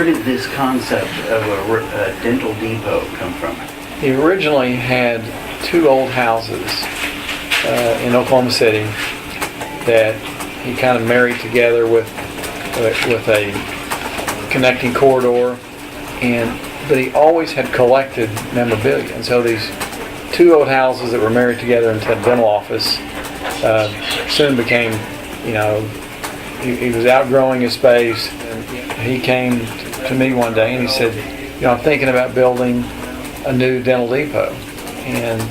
where did this concept of a dental depot come from? He originally had 2 old houses in Oklahoma City that he kind of married together with a connecting corridor, but he always had collected memorabilia. And so these 2 old houses that were married together into a dental office soon became, he was outgrowing his space. And he came to me one day and he said, I'm thinking about building a new dental depot. And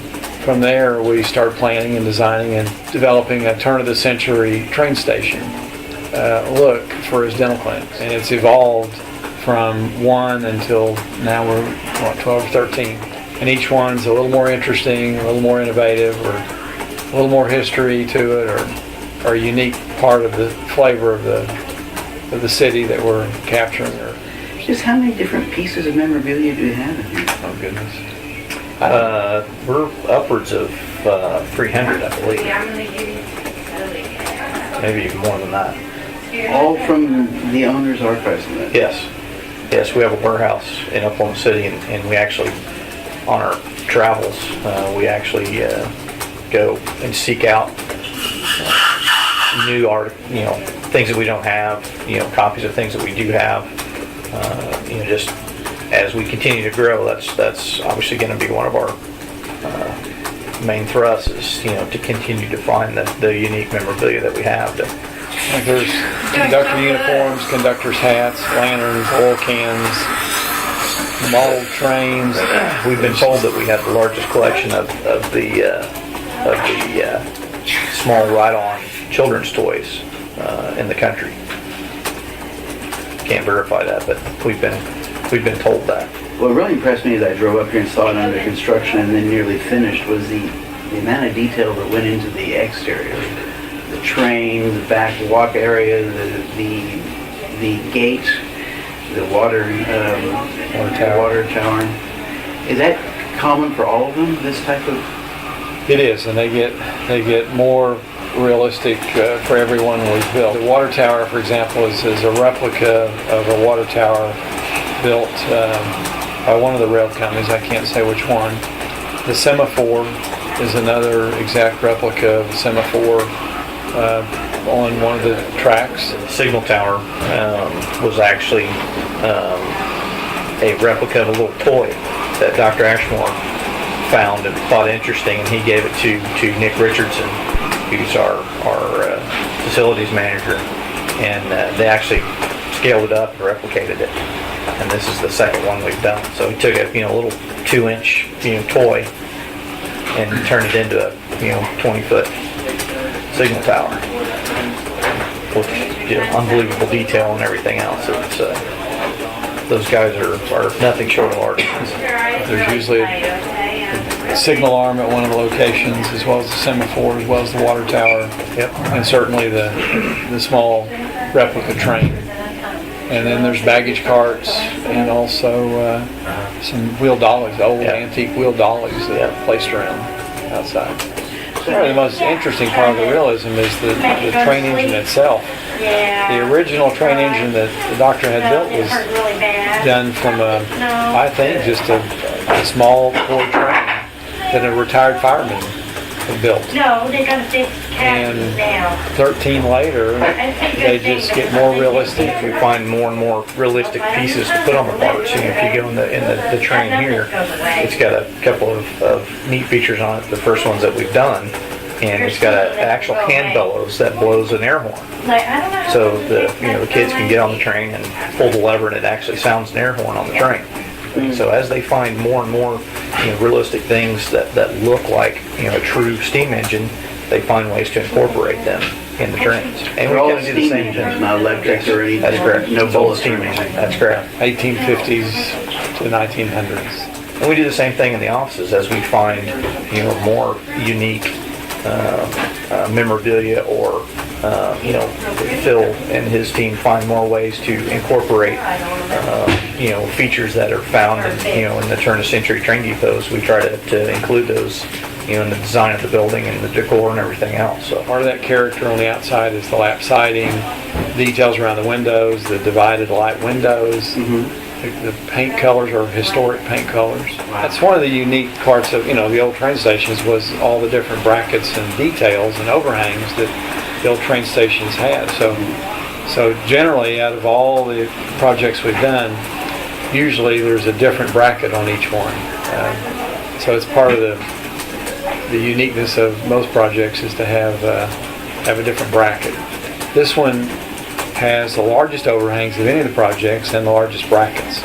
from there we started planning and designing and developing a turn-of-the-century train station look for his dental clinics. And it's evolved from 1 until now we're 12 or 13. And each one's a little more interesting, a little more innovative, or a little more history to it, or a unique part of the flavor of the city that we're capturing. Just how many different pieces of memorabilia do you have in here? Oh goodness. We're upwards of 300, I believe. Maybe even more than that. All from the owners or president? Yes, we have a warehouse in Oklahoma City, and we actually, on our travels, we actually go and seek out new art, things that we don't have, copies of things that we do have. Just as we continue to grow, that's obviously going to be one of our main thrusts is, to continue to find the unique memorabilia that we have. Like there's conductor uniforms, conductor's hats, lanterns, oil cans, model trains. We've been told that we have the largest collection of the small ride-on children's toys in the country. Can't verify that, but we've been told that. What really impressed me as I drove up here and saw it under construction and then nearly finished was the amount of detail that went into the exterior. The train, the back walk area, the gate, the water tower. Is that common for all of them, this type of? It is, and they get more realistic for everyone we've built. The water tower, for example, is a replica of a water tower built by one of the rail companies. I can't say which one. The semaphore is another exact replica of a semaphore on one of the tracks. The signal tower was actually a replica of a little toy that Dr. Ashmore found and thought interesting, and he gave it to Nick Richardson, who's our facilities manager, and they actually scaled it up and replicated it. And this is the second one we've done. So we took a little 2-inch toy and turned it into a 20-foot signal tower with unbelievable detail and everything else. It's, those guys are nothing short of artisans. There's usually a signal arm at one of the locations, as well as the semaphore, as well as the water tower, and certainly the small replica train. And then there's baggage carts and also some wheel dollies, old antique wheel dollies that are placed around outside. Probably the most interesting part of the realism is the train engine itself. The original train engine that the doctor had built was done from I think, just a small Ford train that a retired fireman had built. No, they're going to fix cabins now. 13 later, they just get more realistic. We find more and more realistic pieces to put on the parts. If you go in the train here, it's got a couple of neat features on it. The first ones that we've done, and it's got an actual hand bellows that blows an air horn. So the kids can get on the train and pull the lever, and it actually sounds an air horn on the train. So as they find more and more realistic things that look like a true steam engine, they find ways to incorporate them in the trains. And we kind of do the same thing. Not electric or anything. That's correct. No full steam engine. That's correct. 1850s to 1900s. And we do the same thing in the offices as we find more unique memorabilia, or Phil and his team find more ways to incorporate features that are found in the turn of century train depots. We try to include those, in the design of the building and the decor and everything else. So Part of that character on the outside is the lap siding, details around the windows, the divided light windows. The paint colors are historic paint colors. That's one of the unique parts of, the old train stations was all the different brackets and details and overhangs that the old train stations had. So generally, out of all the projects we've done, usually there's a different bracket on each one. So it's part of the uniqueness of most projects is to have a different bracket. This one has the largest overhangs of any of the projects and the largest brackets.